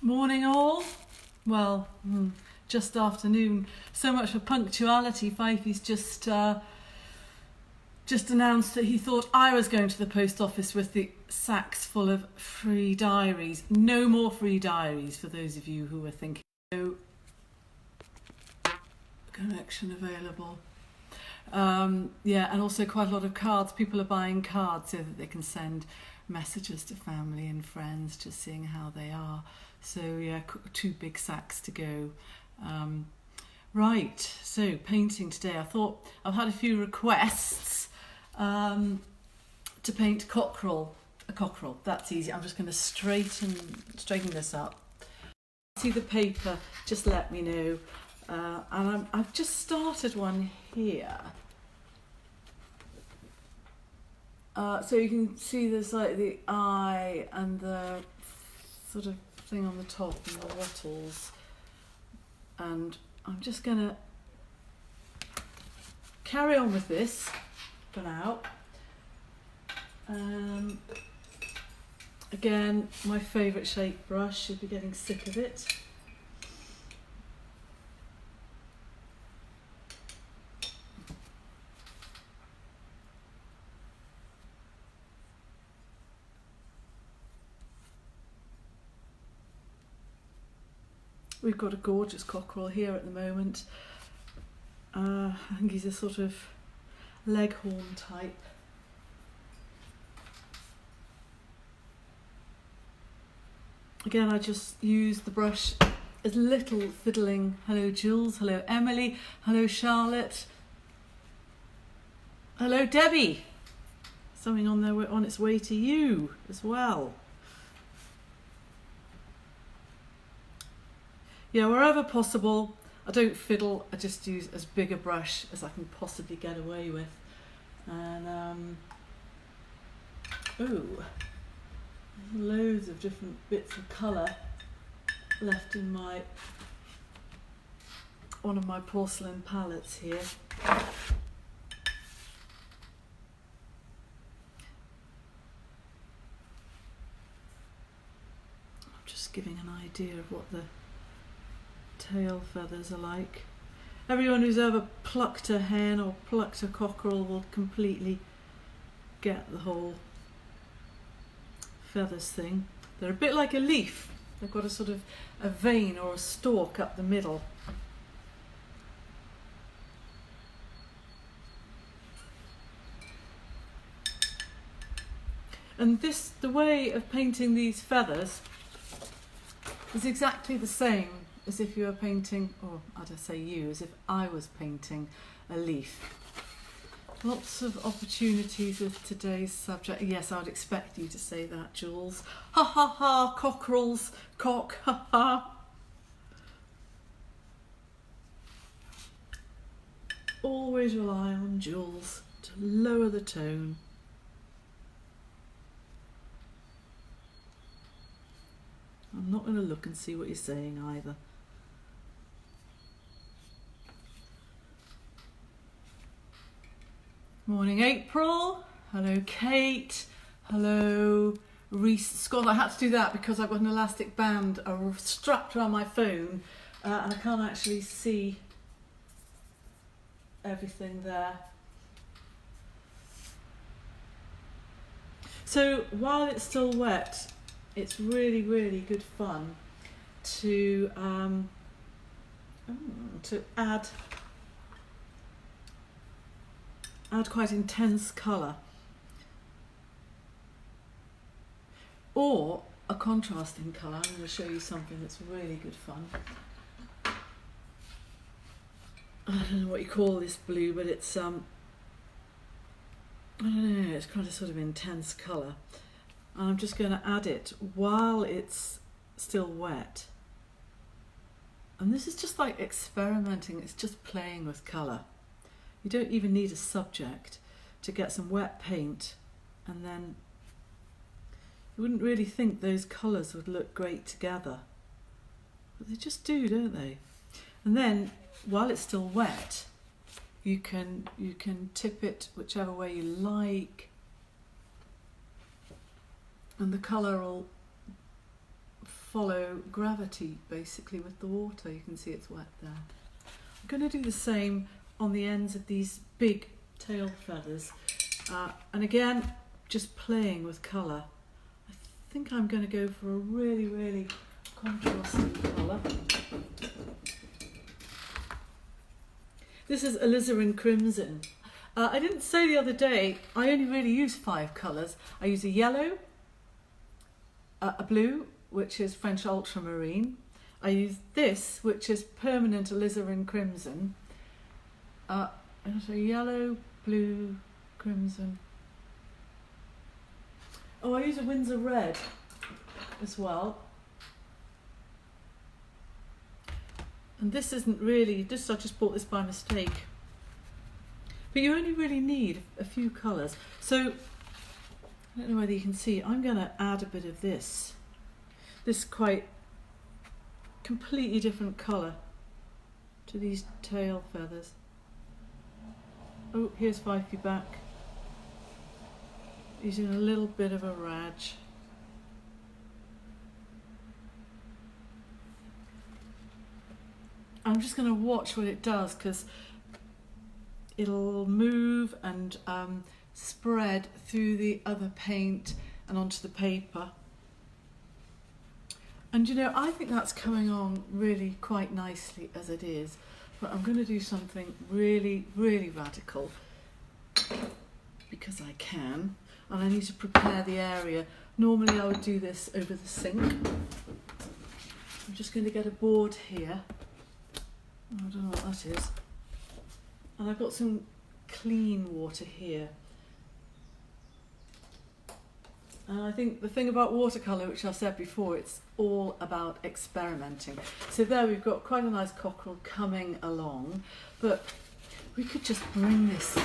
Morning all. Well, just afternoon. So much for punctuality. Fifey's just announced that he thought I was going to the post office with the sacks full of free diaries. No more free diaries for those of you who were thinking. No connection available. Yeah, and also quite a lot of cards. People are buying cards so that they can send messages to family and friends, just seeing how they are. So yeah, 2 big sacks to go. Right, so painting today. I thought I've had a few requests to paint cockerel. A cockerel, that's easy. I'm just going to straighten this up. See the paper, just let me know. And I've just started one here. So you can see there's like the eye and the sort of thing on the top and the wattles. And I'm just going to carry on with this for now. Again, my favourite shape brush, you'll be getting sick of it. We've got a gorgeous cockerel here at the moment. I think he's a sort of leghorn type. Again, I just use the brush as little fiddling. Hello Jules, hello Emily, hello Charlotte, hello Debbie. Something on its way to you as well. Yeah, wherever possible, I don't fiddle, I just use as big a brush as I can possibly get away with. And, loads of different bits of colour left in one of my porcelain palettes here. I'm just giving an idea of what the tail feathers are like. Everyone who's ever plucked a hen or plucked a cockerel will completely get the whole feathers thing. They're a bit like a leaf. They've got a sort of a vein or a stalk up the middle. And the way of painting these feathers is exactly the same as if you were painting, or I'd say as if I was painting a leaf. Lots of opportunities with today's subject. Yes, I would expect you to say that, Jules. Ha ha ha, cockerels, cock, ha ha. Always rely on Jules to lower the tone. I'm not going to look and see what you're saying either. Morning April, hello Kate, hello Reese Scott. I had to do that because I've got an elastic band strapped around my phone and I can't actually see everything there. So while it's still wet, it's really, really good fun to add quite intense colour or a contrasting colour. I'm going to show you something that's really good fun. I don't know what you call this blue, but it's I don't know, it's quite a sort of intense colour. And I'm just going to add it while it's still wet. And this is just like experimenting, it's just playing with colour. You don't even need a subject to get some wet paint, and then you wouldn't really think those colours would look great together. But they just do, don't they? And then, while it's still wet, you can tip it whichever way you like, and the colour will follow gravity basically with the water. You can see it's wet there. I'm going to do the same on the ends of these big tail feathers. And again, just playing with colour. I think I'm going to go for a really, really contrasting colour. This is alizarin crimson. I didn't say the other day, I only really use 5 colours. I use a yellow, a blue, which is French ultramarine. I use this, which is permanent alizarin crimson. And so yellow, blue, crimson. Oh, I use a Windsor red as well. And this isn't really, I just bought this by mistake. But you only really need a few colours. So, I don't know whether you can see, I'm going to add a bit of this. This quite completely different colour to these tail feathers. Oh, here's Fifey back. Using a little bit of a raj. I'm just going to watch what it does, because it'll move and spread through the other paint and onto the paper. And you know, I think that's coming on really quite nicely as it is, but I'm going to do something really, really radical because I can, and I need to prepare the area. Normally I would do this over the sink. I'm just going to get a board here. I don't know what that is. And I've got some clean water here. And I think the thing about watercolour, which I've said before, it's all about experimenting. So there we've got quite a nice cockerel coming along, but we could just bring this,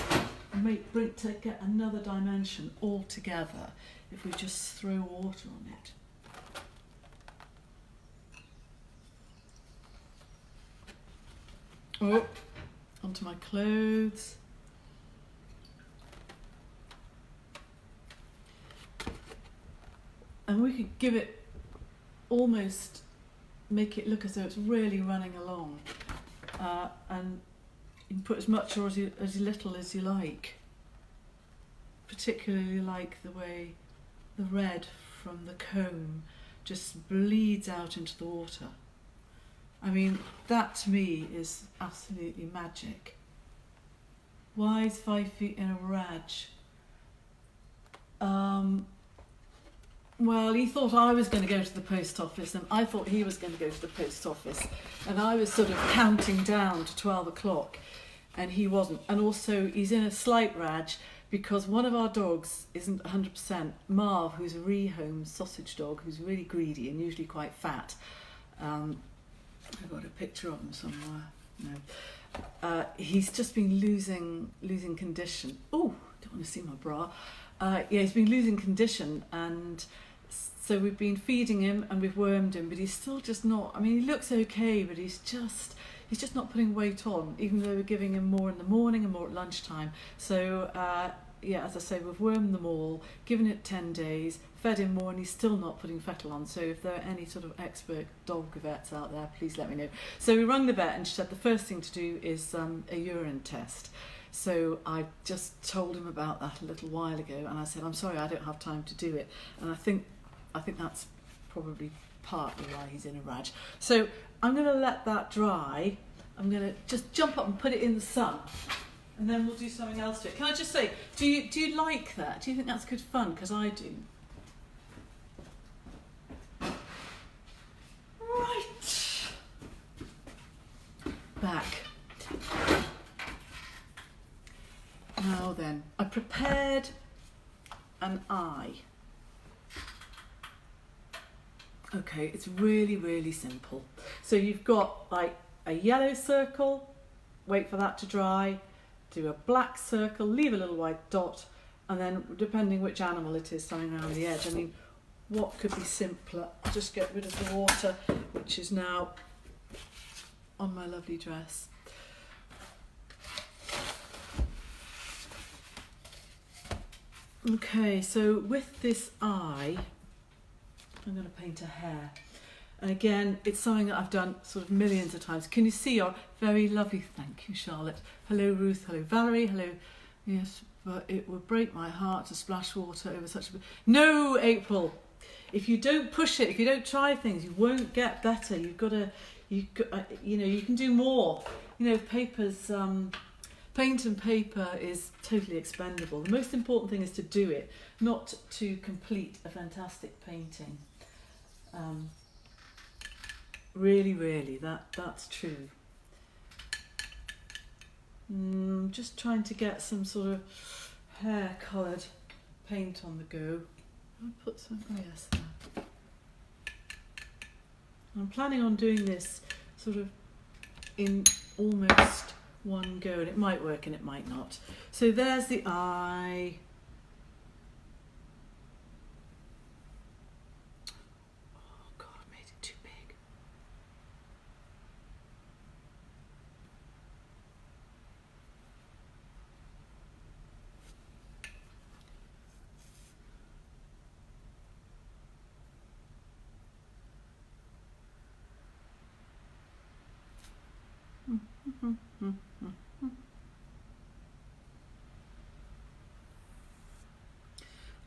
to get another dimension altogether if we just throw water on it. Oh, onto my clothes. And we could give it almost, make it look as though it's really running along. And you can put as much or as little as you like. Particularly like the way the red from the comb just bleeds out into the water. I mean, that to me is absolutely magic. Why is 5 feet in a raj? Well, he thought I was going to go to the post office, and I thought he was going to go to the post office, and I was sort of counting down to 12 o'clock, and he wasn't. And also, he's in a slight raj because one of our dogs isn't 100%. Marv, who's a rehome sausage dog, who's really greedy and usually quite fat. I've got a picture of him somewhere. No, he's just been losing condition. Oh, don't want to see my bra. Yeah, he's been losing condition, and so we've been feeding him and we've wormed him, but he's still just not. I mean, he looks okay, but he's just not putting weight on, even though we're giving him more in the morning and more at lunchtime. So yeah, as I say, we've wormed them all, given it 10 days, fed him more, and he's still not putting fettle on. So if there are any sort of expert dog vets out there, please let me know. So we rang the vet, and she said the first thing to do is a urine test. So I just told him about that a little while ago, and I said, I'm sorry, I don't have time to do it. And I think that's probably partly why he's in a raj. So I'm going to let that dry. I'm going to just jump up and put it in the sun, and then we'll do something else to it. Can I just say, do you like that? Do you think that's good fun? Because I do. Right. Back. Now then, I prepared an eye. Okay, it's really, really simple. So you've got like a yellow circle, wait for that to dry, do a black circle, leave a little white dot, and then depending which animal it is, something around the edge. I mean, what could be simpler? I'll just get rid of the water, which is now on my lovely dress. Okay, so with this eye, I'm going to paint a hare. And again, it's something that I've done sort of millions of times. Can you see your very lovely, thank you, Charlotte. Hello, Ruth. Hello, Valerie. Hello. Yes, but it would break my heart to splash water over such a... No, April. If you don't push it, if you don't try things, you won't get better. You've got to, you know, you can do more. You know, paper's... paint and paper is totally expendable. The most important thing is to do it, not to complete a fantastic painting. Really, that's true. Just trying to get some sort of hair-coloured paint on the go. I'll put some, oh yes, there. I'm planning on doing this sort of in almost one go, and it might work and it might not. So there's the eye. Oh God, I made it too big.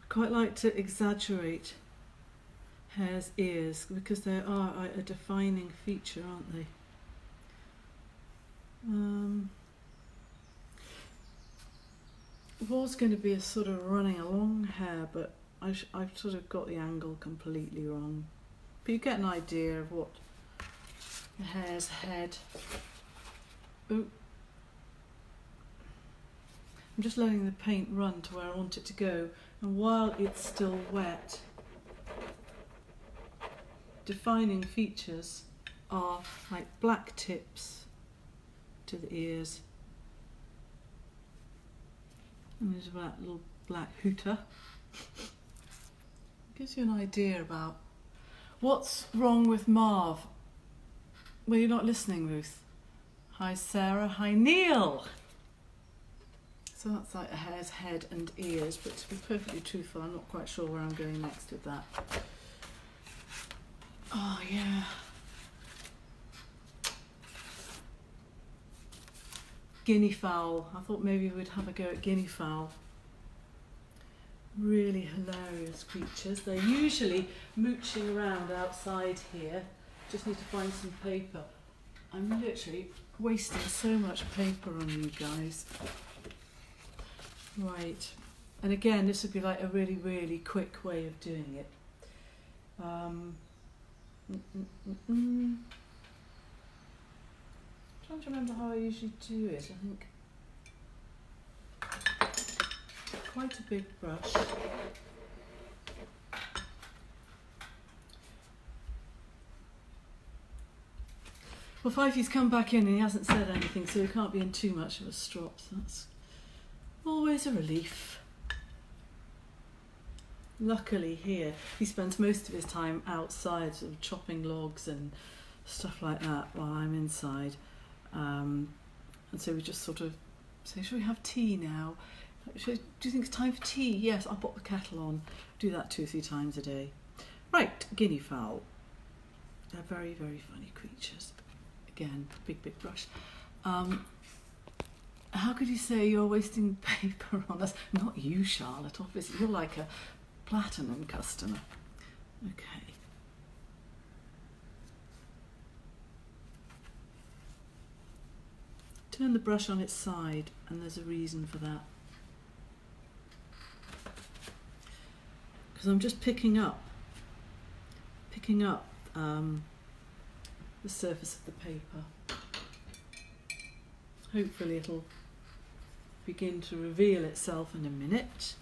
I quite like to exaggerate hare's ears because they are a defining feature, aren't they? It was going to be a sort of running along hair, but I've sort of got the angle completely wrong. But you get an idea of what the hare's head. Ooh. I'm just letting the paint run to where I want it to go, and while it's still wet, defining features are like black tips to the ears, and there's a little black hooter. Gives you an idea about what's wrong with Marv. Well, you're not listening, Ruth. Hi Sarah, hi Neil. So that's like a hare's head and ears, but to be perfectly truthful, I'm not quite sure where I'm going next with that. Oh yeah. Guinea fowl. I thought maybe we'd have a go at guinea fowl. Really hilarious creatures. They're usually mooching around outside here. Just need to find some paper. I'm literally wasting so much paper on you guys. Right, and again, this would be like a really quick way of doing it. Trying to remember how I usually do it. I think quite a big brush. Well, Fifey's come back in and he hasn't said anything, so he can't be in too much of a strop. So that's always a relief. Luckily here, he spends most of his time outside, sort of chopping logs and stuff like that while I'm inside. And so we just sort of say, shall we have tea now? Do you think it's time for tea? Yes, I'll pop the kettle on. Do that 2 or 3 times a day. Right, guinea fowl. They're very funny creatures. Again, big brush. How could you say you're wasting paper on us? Not you, Charlotte, obviously. You're like a platinum customer. Okay. Turn the brush on its side, and there's a reason for that. Because I'm just picking up the surface of the paper. Hopefully it'll begin to reveal itself in a minute.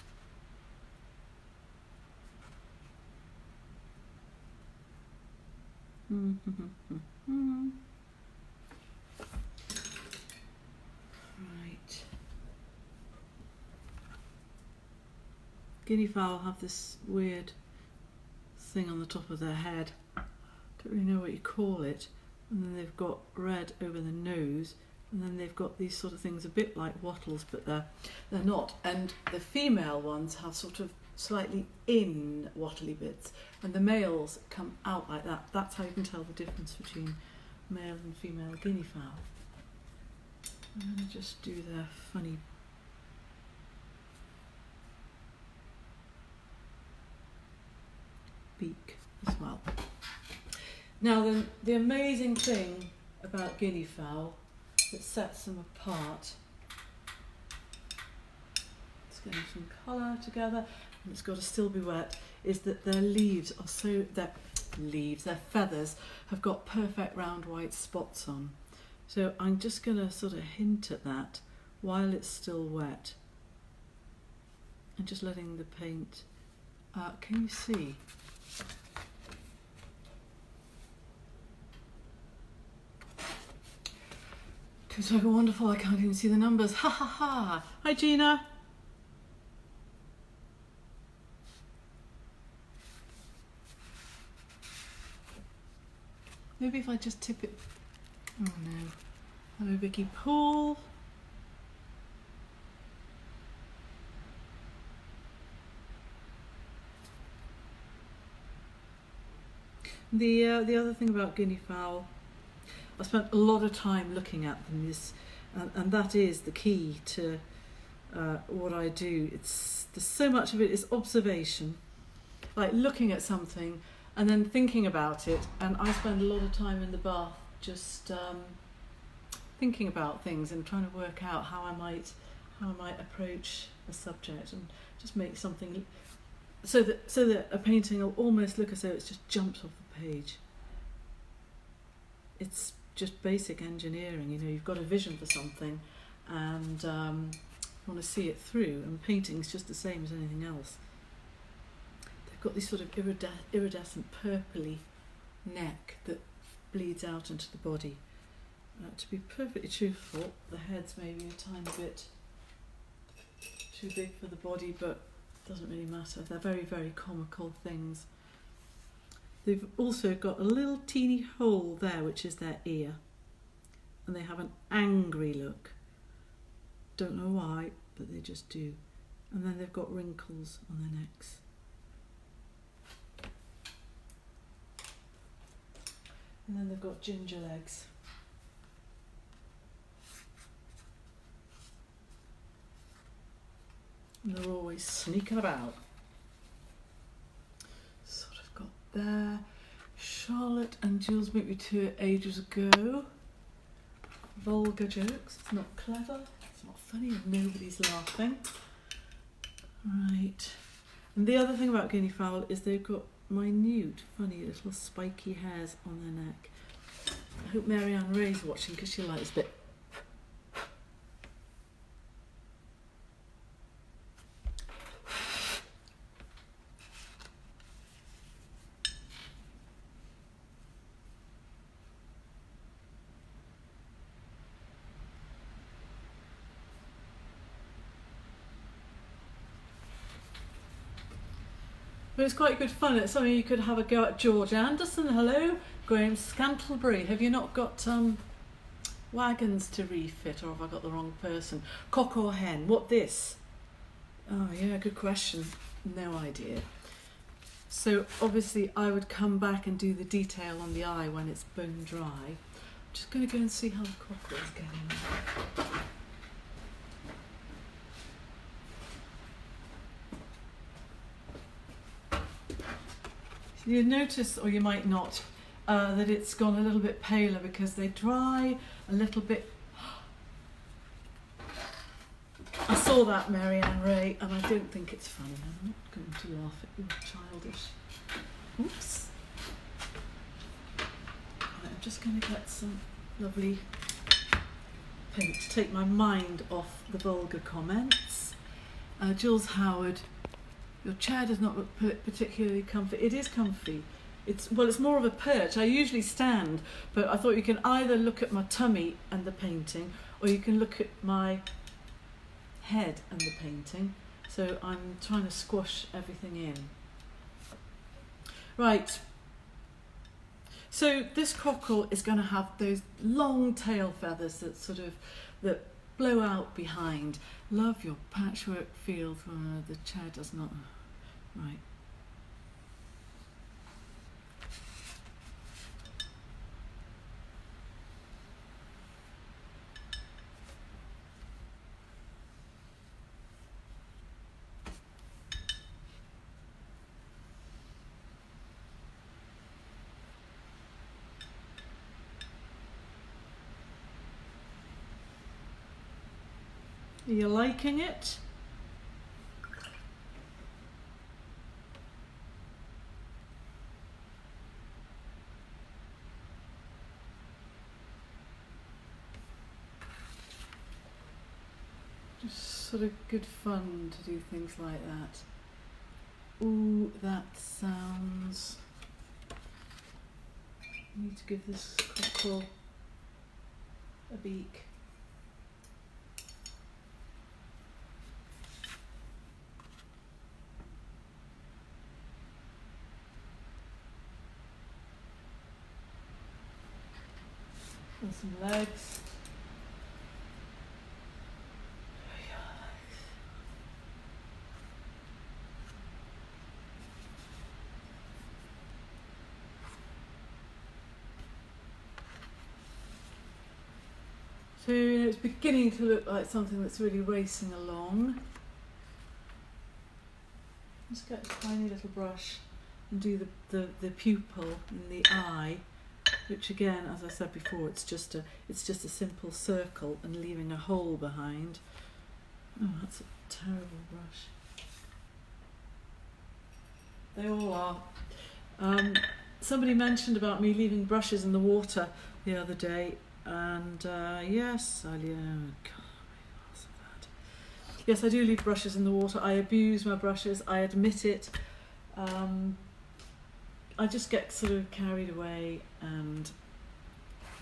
Right. Guinea fowl have this weird thing on the top of their head. Don't really know what you call it. And then they've got red over the nose, and then they've got these sort of things a bit like wattles, but they're not. And the female ones have sort of slightly in wattly bits, and the males come out like that. That's how you can tell the difference between male and female guinea fowl. I'm going to just do their funny beak as well. Now the amazing thing about guinea fowl that sets them apart, let's get some colour together, and it's got to still be wet, is that their leaves are so, their feathers have got perfect round white spots on. So I'm just going to sort of hint at that while it's still wet, and just letting the paint, can you see? It's so wonderful, I can't even see the numbers. Ha ha ha! Hi Gina! Maybe if I just tip it... Oh no. Hello Vicky Poole. The other thing about guinea fowl, I spent a lot of time looking at them, and that is the key to what I do. There's so much of it is observation, like looking at something and then thinking about it. And I spend a lot of time in the bath just thinking about things and trying to work out how I might approach a subject and just make something so that a painting will almost look as though it's just jumps off the page. It's just basic engineering, you know. You've got a vision for something and you want to see it through, and painting's just the same as anything else. They've got this sort of iridescent purpley neck that bleeds out into the body. To be perfectly truthful, the head's maybe a tiny bit too big for the body, but it doesn't really matter. They're very, very comical things. They've also got a little teeny hole there, which is their ear. And they have an angry look. Don't know why, but they just do. And then they've got wrinkles on their necks. And then they've got ginger legs. And they're always sneaking about. Sort of got there. Charlotte and Jules beat me to it ages ago. Vulgar jokes. It's not clever. It's not funny, and nobody's laughing. Right. And the other thing about guinea fowl is they've got minute, funny little spiky hairs on their neck. I hope Marianne Ray's watching because she likes a bit. But it's quite good fun. It's something you could have a go at. George Anderson, hello. Graham Scantlebury, have you not got wagons to refit, or have I got the wrong person? Cock or hen, what this? Oh yeah, good question. No idea. So obviously I would come back and do the detail on the eye when it's bone dry. I'm just going to go and see how the cockle is getting on. You notice, or you might not, that it's gone a little bit paler because they dry a little bit. I saw that, Marianne Ray, and I don't think it's funny. I'm not going to laugh at you, childish. Oops. Right, I'm just going to get some lovely paint to take my mind off the vulgar comments. Jules Howard. Your chair does not look particularly comfy. It is comfy. It's more of a perch. I usually stand, but I thought you can either look at my tummy and the painting, or you can look at my head and the painting. So I'm trying to squash everything in. Right. So this cockle is going to have those long tail feathers that blow out behind. Love your patchwork field. The chair does not. Right. Are you liking it? Just sort of good fun to do things like that. Ooh, that sounds... I need to give this cockle a beak. And some legs. So it's beginning to look like something that's really racing along. Just get a tiny little brush and do the pupil in the eye, which again, as I said before, it's just a simple circle and leaving a hole behind. Oh, that's a terrible brush. They all are. Somebody mentioned about me leaving brushes in the water the other day. And yes, yes, I do leave brushes in the water. I abuse my brushes, I admit it. I just get sort of carried away, and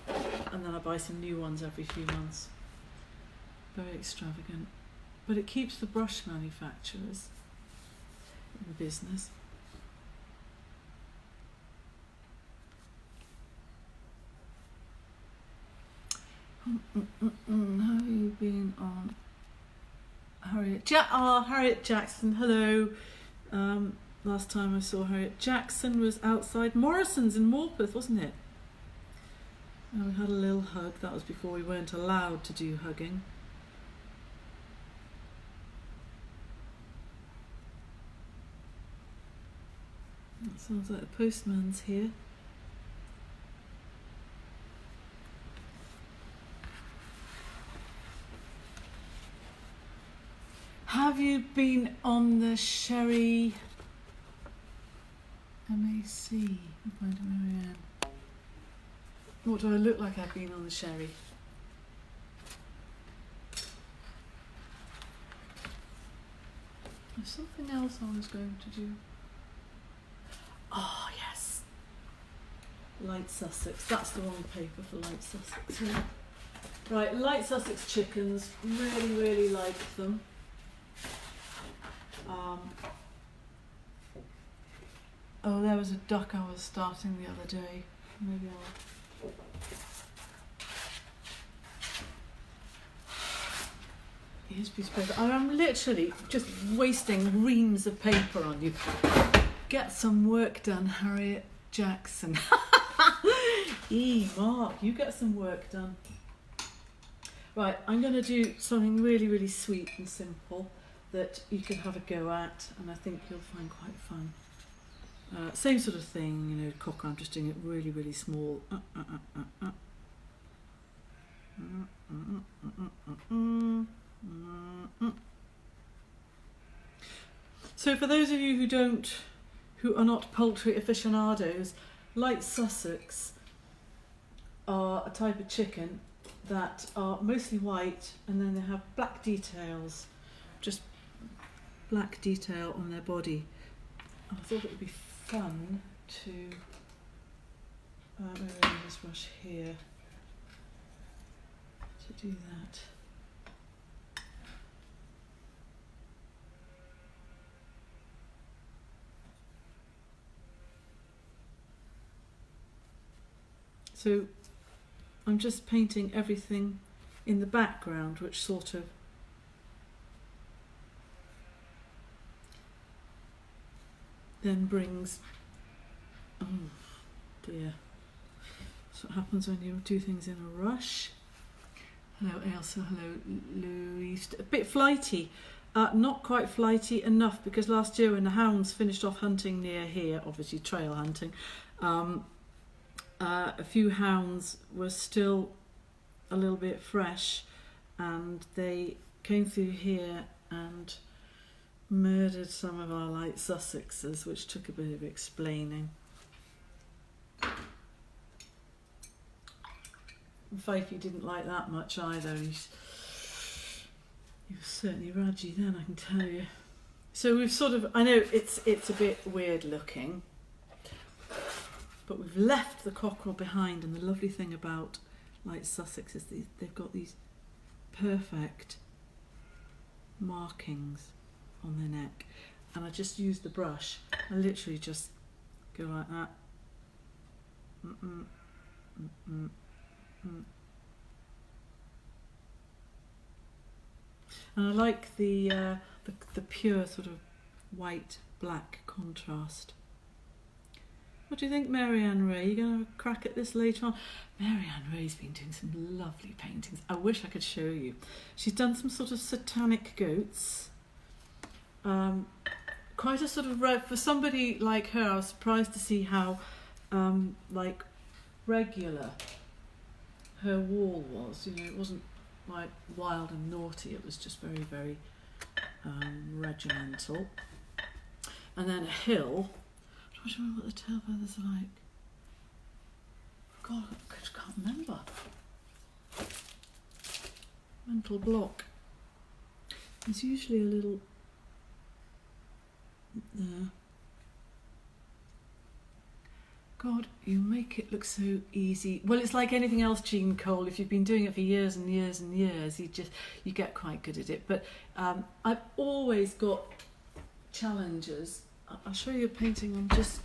then I buy some new ones every few months. Very extravagant. But it keeps the brush manufacturers in business. Have you been on Harriet? Harriet Jackson. Hello. Last time I saw Harriet Jackson was outside Morrison's in Morpeth, wasn't it? And we had a little hug. That was before we weren't allowed to do hugging. That sounds like the postman's here. Have you been on the Sherry MAC? Marianne. What do I look like I've been on the Sherry? There's something else I was going to do. Oh, yes. Light Sussex. That's the wrong paper for Light Sussex. Yeah. Right, Light Sussex chickens. Really, really like them. Oh, there was a duck I was starting the other day. Maybe I'll... Here's a piece of paper. I'm literally just wasting reams of paper on you. Get some work done, Harriet Jackson. Mark, you get some work done. Right, I'm going to do something really, really sweet and simple that you can have a go at, and I think you'll find quite fun. Same sort of thing, you know, cocker. I'm just doing it really, really small. So for those of you who are not poultry aficionados, Light Sussex are a type of chicken that are mostly white, and then they have black details, just black detail on their body. I thought it would be fun to maybe this brush here to do that. So I'm just painting everything in the background, which sort of then brings, oh dear, that's what happens when you do things in a rush. Hello Ailsa, hello Louise. A bit flighty, not quite flighty enough, because last year when the hounds finished off hunting near here, obviously trail hunting, a few hounds were still a little bit fresh, and they came through here and murdered some of our light Sussexes, which took a bit of explaining. Fifey didn't like that much either. He was certainly rudgy then, I can tell you. So we've sort of, I know it's a bit weird looking, but we've left the cockerel behind, and the lovely thing about light Sussex is they've got these perfect markings on their neck, and I just use the brush. I literally just go like that. And I like the pure sort of white black contrast. What do you think, Marianne Ray? You going to have a crack at this later on? Marianne Ray's been doing some lovely paintings. I wish I could show you. She's done some sort of satanic goats. Quite a sort of for somebody like her, I was surprised to see how like regular her wall was. You know, it wasn't like wild and naughty. It was just very, very regimental. And then a hill. I don't remember what the tail feathers are like. God, I just can't remember. Mental block. There's usually a little there. God, you make it look so easy. Well, it's like anything else, Jean Cole. If you've been doing it for years and years and years, you get quite good at it. But I've always got challenges. I'll show you a painting I'm just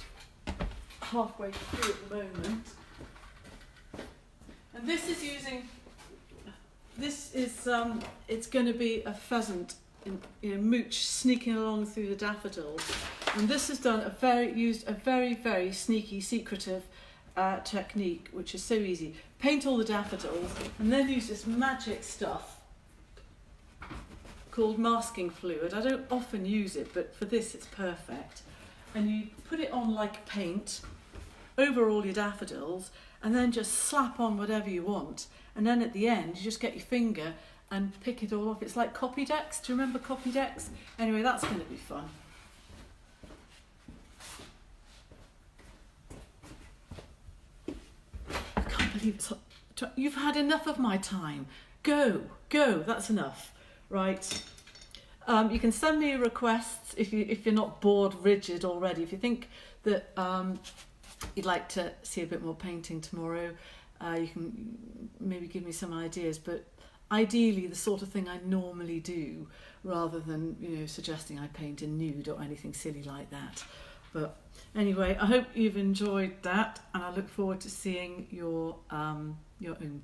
halfway through at the moment. And this is it's going to be a pheasant, mooch sneaking along through the daffodils. And this has used a very, very sneaky, secretive technique, which is so easy. Paint all the daffodils and then use this magic stuff called masking fluid. I don't often use it, but for this it's perfect. And you put it on like paint over all your daffodils, and then just slap on whatever you want. And then at the end, you just get your finger and pick it all off. It's like copy decks. Do you remember copy decks? Anyway, that's going to be fun. I can't believe it's... You've had enough of my time. Go, that's enough. Right. You can send me requests if you're not bored rigid already. If you think that you'd like to see a bit more painting tomorrow, you can maybe give me some ideas. But ideally, the sort of thing I normally do, rather than suggesting I paint in nude or anything silly like that. But anyway, I hope you've enjoyed that, and I look forward to seeing your own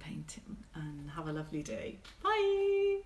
painting. And have a lovely day. Bye.